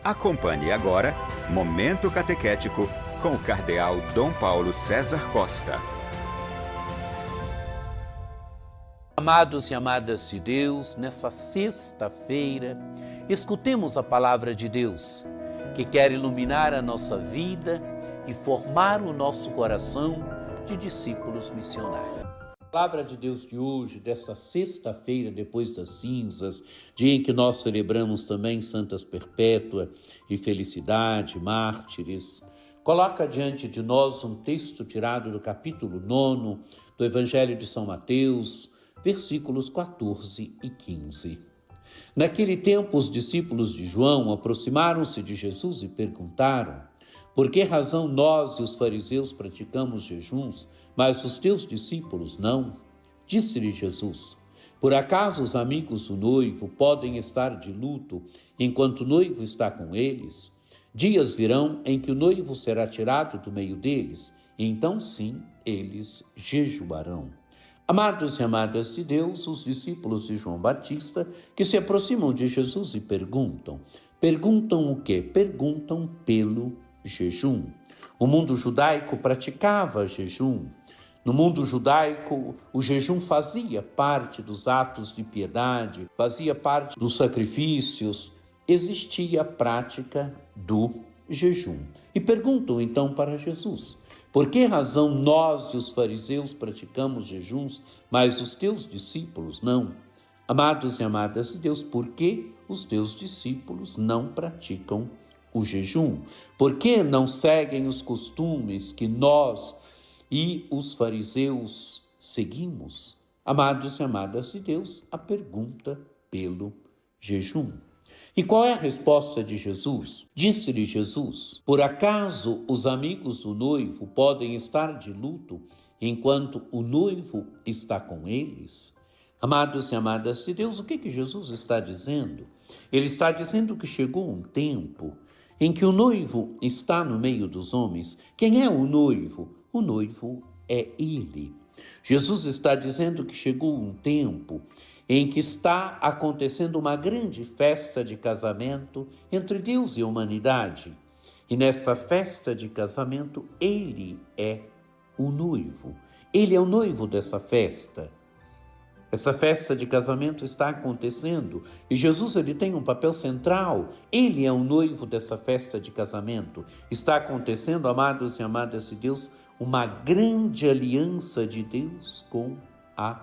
Acompanhe agora Momento Catequético com o Cardeal Dom Paulo César Costa. Amados e amadas de Deus, nessa sexta-feira, escutemos a palavra de Deus, que quer iluminar a nossa vida e formar o nosso coração de discípulos missionários. A palavra de Deus de hoje, desta sexta-feira, depois das cinzas, dia em que nós celebramos também Santas Perpétua e Felicidade, mártires, coloca diante de nós um texto tirado do capítulo 9 do Evangelho de São Mateus, versículos 14 e 15. Naquele tempo, os discípulos de João aproximaram-se de Jesus e perguntaram: por que razão nós e os fariseus praticamos jejuns, mas os teus discípulos não? Disse-lhe Jesus: por acaso os amigos do noivo podem estar de luto enquanto o noivo está com eles? Dias virão em que o noivo será tirado do meio deles, e então sim eles jejuarão. Amados e amadas de Deus, os discípulos de João Batista que se aproximam de Jesus e perguntam o quê? Perguntam pelo jejum. O mundo judaico praticava jejum. No mundo judaico, o jejum fazia parte dos atos de piedade, fazia parte dos sacrifícios, existia a prática do jejum. E perguntam então para Jesus: por que razão nós e os fariseus praticamos jejuns, mas os teus discípulos não? Amados e amadas de Deus, por que os teus discípulos não praticam o jejum? Por que não seguem os costumes que nós e os fariseus seguimos? Amados e amadas de Deus, a pergunta pelo jejum. E qual é a resposta de Jesus? Disse-lhe Jesus: por acaso os amigos do noivo podem estar de luto enquanto o noivo está com eles? Amados e amadas de Deus, o que Jesus está dizendo? Ele está dizendo que chegou um tempo em que o noivo está no meio dos homens. Quem é o noivo? O noivo é ele. Jesus está dizendo que chegou um tempo em que está acontecendo uma grande festa de casamento entre Deus e a humanidade. E nesta festa de casamento, ele é o noivo. Ele é o noivo dessa festa. Essa festa de casamento está acontecendo e Jesus ele tem um papel central. Ele é o noivo dessa festa de casamento. Está acontecendo, amados e amadas de Deus, uma grande aliança de Deus com a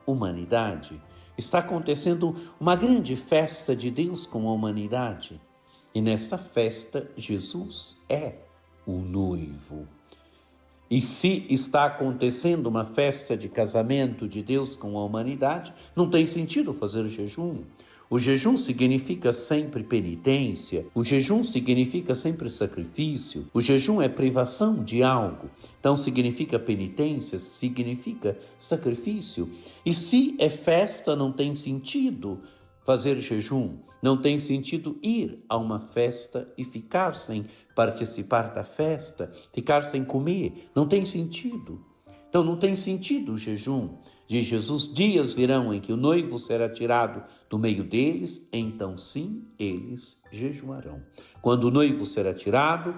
humanidade. Está acontecendo uma grande festa de Deus com a humanidade. E nesta festa, Jesus é o noivo. E se está acontecendo uma festa de casamento de Deus com a humanidade, não tem sentido fazer jejum. O jejum significa sempre penitência, o jejum significa sempre sacrifício, o jejum é privação de algo. Então significa penitência, significa sacrifício. E se é festa, não tem sentido fazer jejum, não tem sentido ir a uma festa e ficar sem participar da festa, ficar sem comer, não tem sentido. Então não tem sentido o jejum. De Jesus, dias virão em que o noivo será tirado do meio deles, então sim, eles jejuarão. Quando o noivo será tirado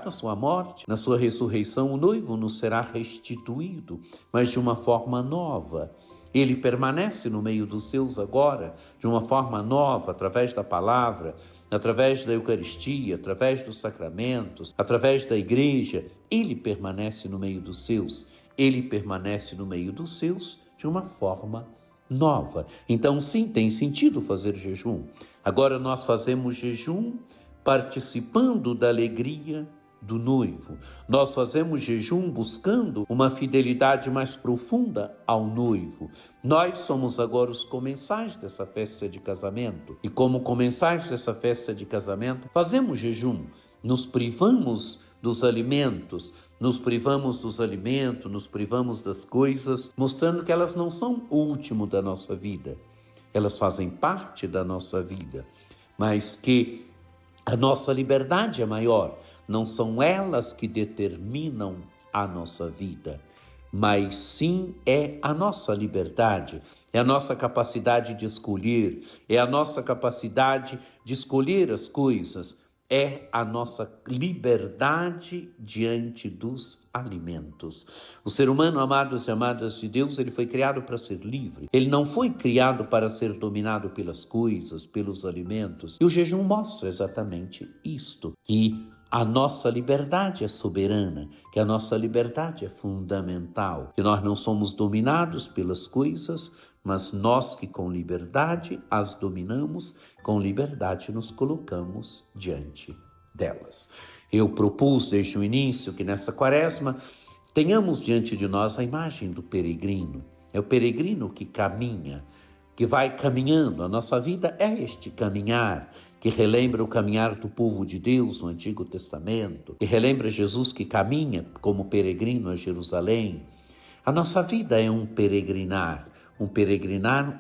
na sua morte, na sua ressurreição, o noivo nos será restituído, mas de uma forma nova. Ele permanece no meio dos seus agora, de uma forma nova, através da palavra, através da Eucaristia, através dos sacramentos, através da igreja. Ele permanece no meio dos seus. Ele permanece no meio dos seus de uma forma nova. Então, sim, tem sentido fazer jejum. Agora nós fazemos jejum participando da alegria do noivo. Nós fazemos jejum buscando uma fidelidade mais profunda ao noivo. Nós somos agora os comensais dessa festa de casamento. E como comensais dessa festa de casamento, fazemos jejum. Nos privamos dos alimentos, nos privamos das coisas, mostrando que elas não são o último da nossa vida. Elas fazem parte da nossa vida, mas que a nossa liberdade é maior. Não são elas que determinam a nossa vida. mas sim é a nossa liberdade, é a nossa capacidade de escolher, é a nossa capacidade de escolher as coisas, é a nossa liberdade diante dos alimentos. O ser humano, amados e amadas de Deus, ele foi criado para ser livre. Ele não foi criado para ser dominado pelas coisas, pelos alimentos. E o jejum mostra exatamente isto, que a nossa liberdade é soberana, que a nossa liberdade é fundamental, que nós não somos dominados pelas coisas, mas nós que com liberdade as dominamos, com liberdade nos colocamos diante delas. Eu propus desde o início que nessa quaresma tenhamos diante de nós a imagem do peregrino. É o peregrino que caminha, que vai caminhando. A nossa vida é este caminhar, que relembra o caminhar do povo de Deus no Antigo Testamento, que relembra Jesus que caminha como peregrino a Jerusalém. A nossa vida é um peregrinar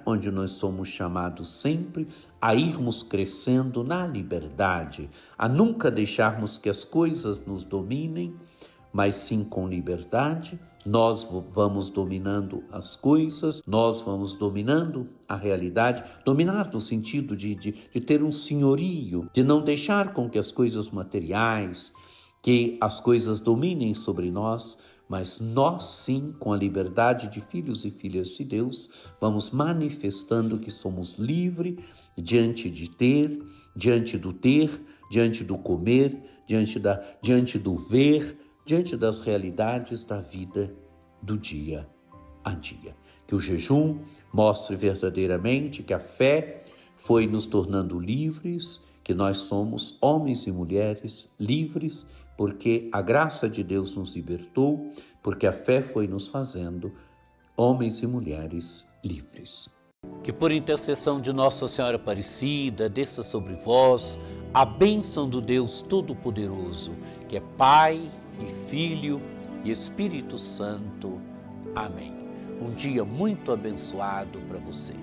onde nós somos chamados sempre a irmos crescendo na liberdade, a nunca deixarmos que as coisas nos dominem, mas sim com liberdade, nós vamos dominando as coisas, nós vamos dominando a realidade, dominar no sentido de ter um senhorio, de não deixar com que as coisas materiais, que as coisas dominem sobre nós, mas nós sim, com a liberdade de filhos e filhas de Deus, vamos manifestando que somos livres diante de ter, diante do comer, diante do ver, diante das realidades da vida do dia a dia. Que o jejum mostre verdadeiramente que a fé foi nos tornando livres, que nós somos homens e mulheres livres, porque a graça de Deus nos libertou, porque a fé foi nos fazendo homens e mulheres livres. Que por intercessão de Nossa Senhora Aparecida, desça sobre vós a bênção do Deus Todo-Poderoso, que é Pai e Filho e Espírito Santo. Amém. Um dia muito abençoado para você.